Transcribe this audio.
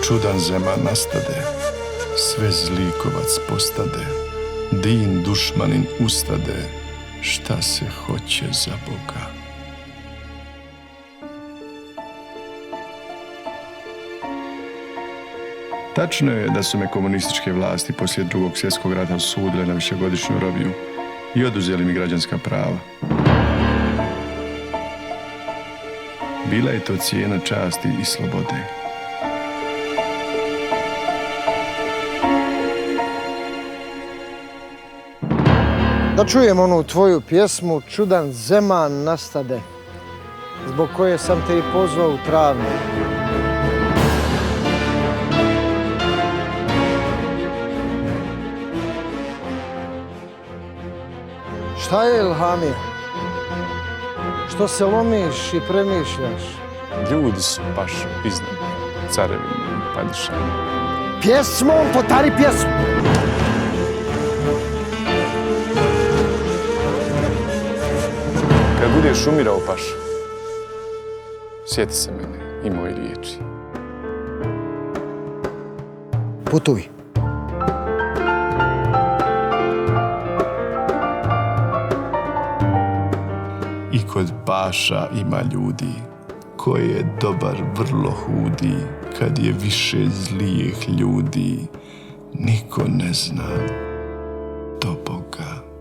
čudan zeman nastade, sve zlikovac postade, din dušmanin ustade, šta se hoće za Boga. Tačno je da su me komunističke vlasti poslije Drugog svjetskog rata osudile na višegodišnju robiju i oduzeli mi građanska prava. Bila je to cijena časti i slobode. Da čujem onu tvoju pjesmu Čudan zeman nastade, zbog koje sam te i pozvao u travnju. Šta je, Ilhamija? Što se lomiš i premišljaš? Ljudi su baš iznad carevine i padišanja. Pjesmom potari pjesmu! Kad budeš umirao, paša, sjeti se mene i moje riječi. Putuj. I kod paša ima ljudi, ko je dobar vrlo hudi, kad je više zlijeh ljudi, niko ne zna do Boga.